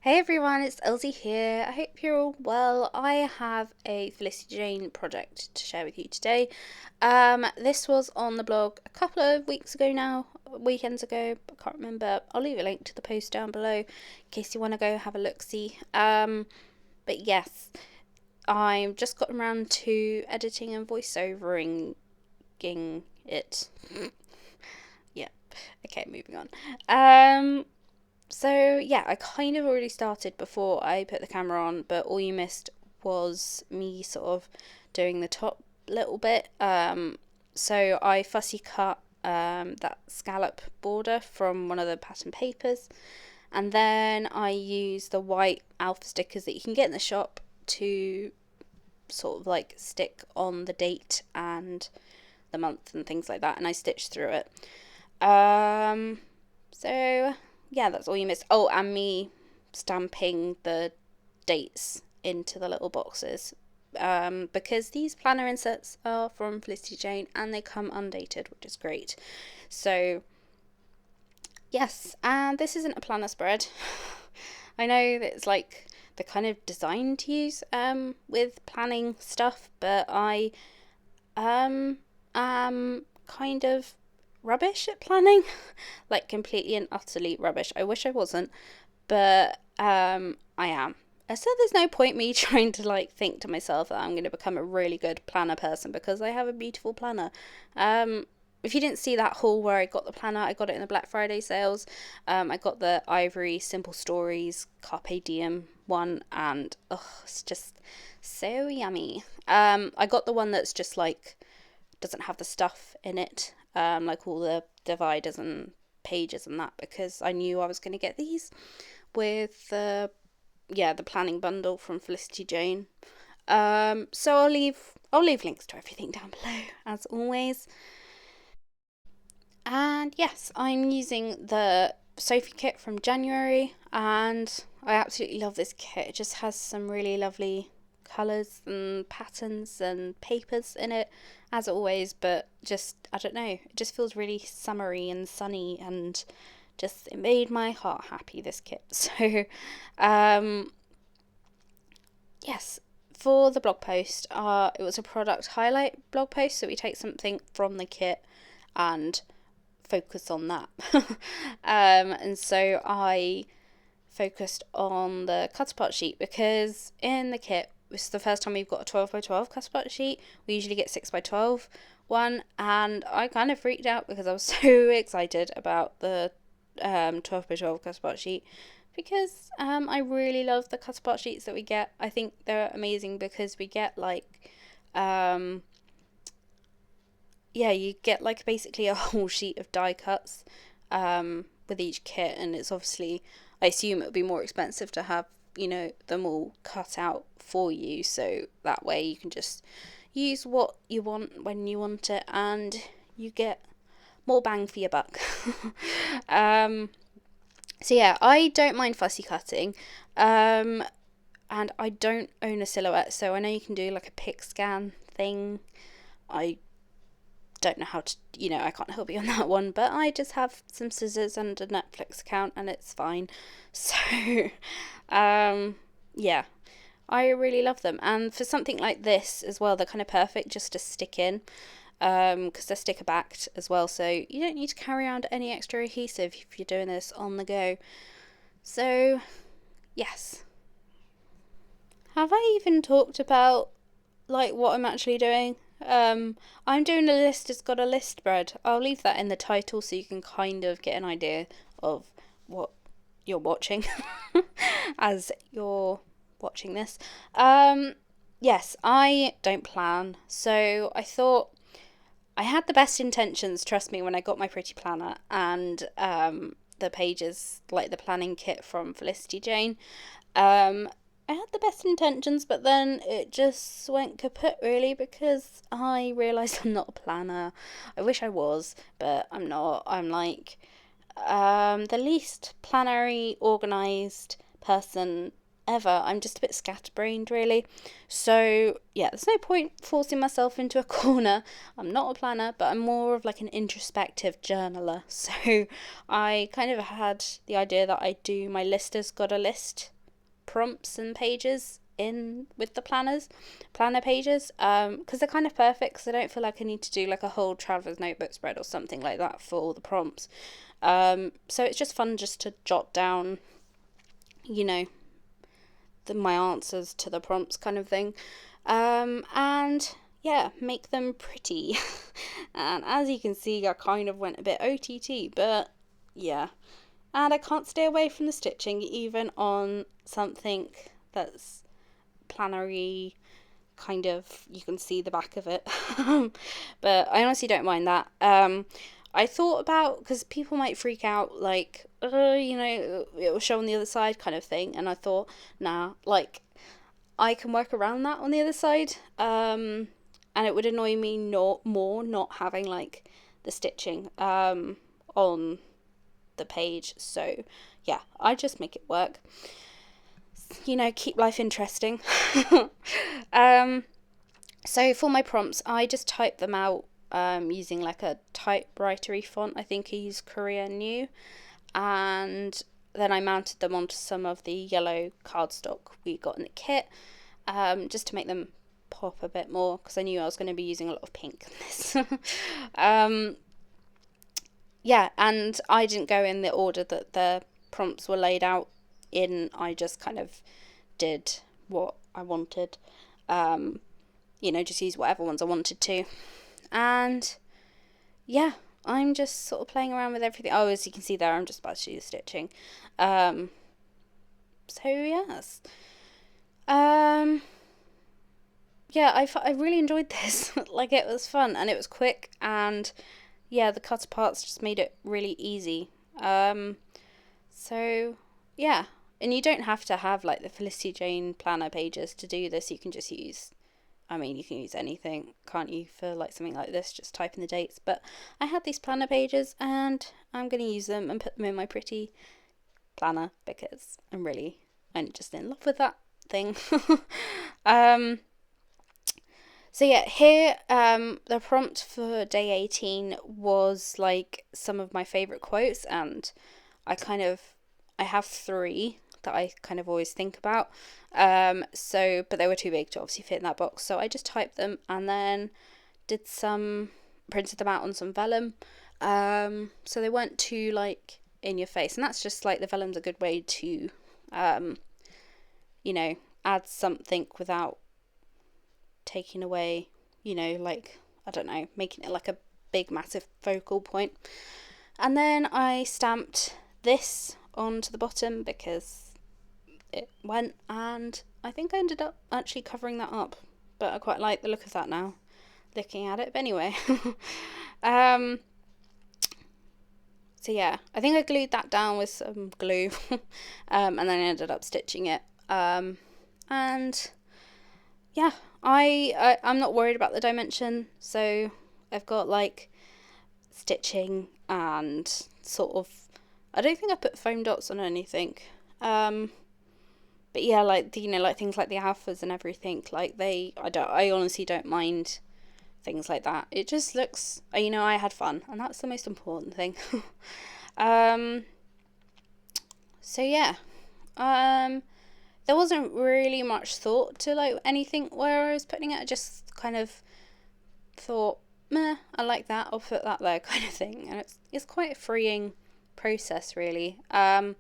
Hey everyone, it's Elsie here. I hope you're all well. I have a Felicity Jane project to share with you today. This was on the blog a couple of weeks ago now, weekends ago, I can't remember. I'll leave a link to the post down below in case you want to go have a look-see. But yes, I've just gotten around to editing and voiceovering it. Yeah, okay, moving on. So yeah, I kind of already started before I put the camera on, but all you missed was me sort of doing the top little bit. So I fussy cut that scallop border from one of the pattern papers, and then I use the white alpha stickers that you can get in the shop to sort of like stick on the date and the month and things like that, and I stitch through it. So yeah, that's all you missed. Oh, and me stamping the dates into the little boxes. Because these planner inserts are from Felicity Jane and they come undated, which is great. So yes, and this isn't a planner spread. I know that it's like the kind of designed to use with planning stuff, but I am kind of rubbish at planning. Like completely and utterly rubbish. I wish I wasn't, but I am. So there's no point me trying to like think to myself that I'm going to become a really good planner person because I have a beautiful planner. If you didn't see that haul where I got the planner, I got it in the Black Friday sales. I got the Ivory Simple Stories Carpe Diem one, and it's just so yummy. I got the one that's just like doesn't have the stuff in it, like all the dividers and pages and that, because I knew I was going to get these with the planning bundle from Felicity Jane. So I'll leave links to everything down below as always. And yes, I'm using the Sophie kit from January, and I absolutely love this kit. It just has some really lovely colours and patterns and papers in it, as always, but just, I don't know, it just feels really summery and sunny, and just, it made my heart happy, this kit. So, um, yes, for the blog post, it was a product highlight blog post, so we take something from the kit and focus on that. And so I focused on the cut apart sheet because in the kit, this is the first time we've got a 12 by 12 cut apart sheet. We usually get 6 by 12 one, and I kind of freaked out because I was so excited about the 12 by 12 cut apart sheet because I really love the cut apart sheets that we get. I think they're amazing because we get like you get like basically a whole sheet of die cuts with each kit, and it's obviously, I assume it would be more expensive to have, them all cut out for you, so that way you can just use what you want when you want it and you get more bang for your buck. So yeah, I don't mind fussy cutting, and I don't own a silhouette, so I know you can do like a pick scan thing. I don't know how to, I can't help you on that one, but I just have some scissors and a Netflix account and it's fine. So, yeah, I really love them. And for something like this as well, they're kind of perfect just to stick in, because they're sticker backed as well. So you don't need to carry around any extra adhesive if you're doing this on the go. So, yes. Have I even talked about like what I'm actually doing? I'm doing a list. It's got a list spread. I'll leave that in the title so you can kind of get an idea of what you're watching as you're watching this. Yes, I don't plan, so I thought I had the best intentions. Trust me, when I got my pretty planner and the pages, like the planning kit from Felicity Jane. I had the best intentions, but then it just went kaput really because I realised I'm not a planner. I wish I was, but I'm not. I'm like the least plannery organised person ever. I'm just a bit scatterbrained, really. So, yeah, there's no point forcing myself into a corner. I'm not a planner, but I'm more of like an introspective journaler. So, I kind of had the idea that I do my list as got a list prompts and pages in with the planner pages, because they're kind of perfect, because I don't feel like I need to do like a whole traveler's notebook spread or something like that for all the prompts. So it's just fun just to jot down, my answers to the prompts kind of thing. And yeah, make them pretty. And as you can see, I kind of went a bit OTT, but yeah. And I can't stay away from the stitching, even on something that's plannery, kind of, you can see the back of it. But I honestly don't mind that. I thought about, because people might freak out, like, it will show on the other side kind of thing, and I thought, nah, like, I can work around that on the other side, and it would annoy me not having, like, the stitching on the page. So yeah, I just make it work, keep life interesting. So for my prompts, I just type them out using like a typewritery font. I think I use Korea New, and then I mounted them onto some of the yellow cardstock we got in the kit, just to make them pop a bit more, because I knew I was going to be using a lot of pink in this. Yeah, and I didn't go in the order that the prompts were laid out in. I just kind of did what I wanted. Just use whatever ones I wanted to. And yeah, I'm just sort of playing around with everything. Oh, as you can see there, I'm just about to do the stitching. So yes. Yeah, I really enjoyed this. Like, it was fun, and it was quick, and yeah, the cut aparts just made it really easy. So yeah, and you don't have to have like the Felicity Jane planner pages to do this. You can just use, you can use anything, can't you, for like something like this, just type in the dates. But I had these planner pages, and I'm going to use them and put them in my pretty planner, because I'm just in love with that thing. So yeah, here, the prompt for day 18 was like some of my favourite quotes, and I have 3 that I kind of always think about. But they were too big to obviously fit in that box, so I just typed them and then printed them out on some vellum. So they weren't too like in your face, and that's just like, the vellum's a good way to, add something without taking away, like, I don't know, making it like a big massive focal point. And then I stamped this onto the bottom because it went, and I think I ended up actually covering that up, but I quite like the look of that now, looking at it. But anyway, so yeah, I think I glued that down with some glue, and then I ended up stitching it, and yeah, I'm not worried about the dimension. So I've got like stitching and sort of, I don't think I put foam dots on anything, but yeah, like, like things like the alphas and everything, like I honestly don't mind things like that. It just looks, I had fun, and that's the most important thing. So yeah, there wasn't really much thought to like anything where I was putting it. I just kind of thought, meh, I like that, I'll put that there, kind of thing. And it's quite a freeing process, really. I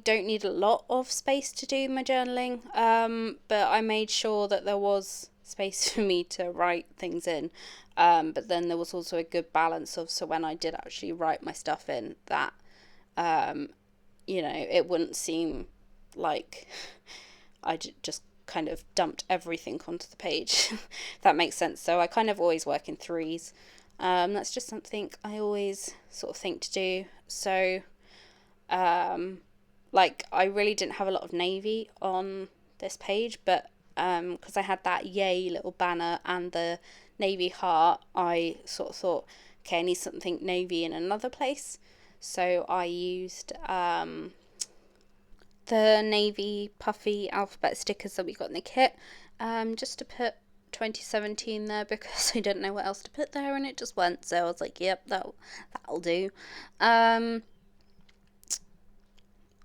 don't need a lot of space to do my journaling, but I made sure that there was space for me to write things in, but then there was also a good balance of, so when I did actually write my stuff in, that it wouldn't seem like I just kind of dumped everything onto the page, if that makes sense. So I kind of always work in 3s. That's just something I always sort of think to do. So like, I really didn't have a lot of navy on this page, but because I had that yay little banner and the navy heart, I sort of thought, okay, I need something navy in another place. So I used the navy puffy alphabet stickers that we got in the kit, just to put 2017 there, because I didn't know what else to put there, and it just went. So I was like, yep, that'll do.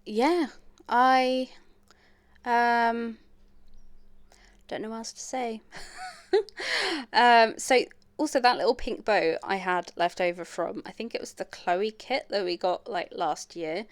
Yeah, I um don't know what else to say. So also that little pink bow I had left over from, I think it was the Chloe kit that we got like last year.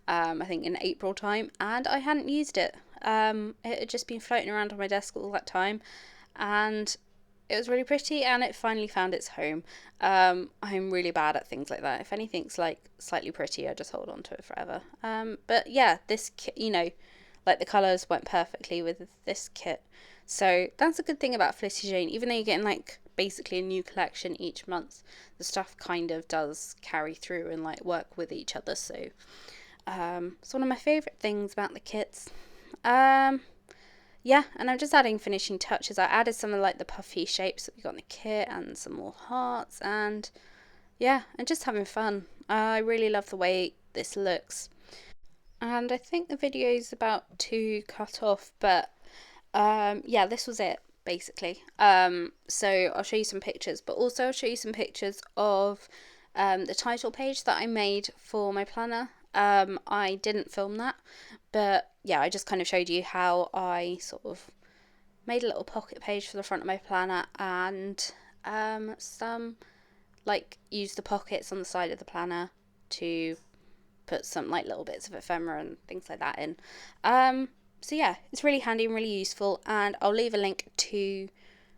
I think in April time, and I hadn't used it. It had just been floating around on my desk all that time, and it was really pretty, and it finally found its home. I'm really bad at things like that. If anything's like slightly pretty, I just hold on to it forever. But yeah, this kit, like the colours went perfectly with this kit. So that's a good thing about Felicity Jane. Even though you're getting like basically a new collection each month, the stuff kind of does carry through and like work with each other. So it's one of my favourite things about the kits. Um, yeah, and I'm just adding finishing touches. I added some of like the puffy shapes that we got in the kit and some more hearts, and yeah, and just having fun. I really love the way this looks. And I think the video's about to cut off, but yeah, this was it basically. So I'll show you some pictures, but also I'll show you some pictures of the title page that I made for my planner. I didn't film that, but yeah, I just kind of showed you how I sort of made a little pocket page for the front of my planner, and some like used the pockets on the side of the planner to put some like little bits of ephemera and things like that in. So yeah, it's really handy and really useful, and I'll leave a link to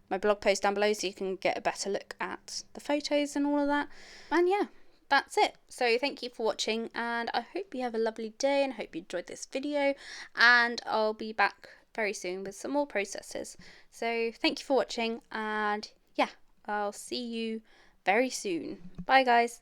my blog post down below so you can get a better look at the photos and all of that. And yeah, that's it. So thank you for watching, and I hope you have a lovely day, and I hope you enjoyed this video, and I'll be back very soon with some more processes. So thank you for watching, and yeah, I'll see you very soon. Bye guys.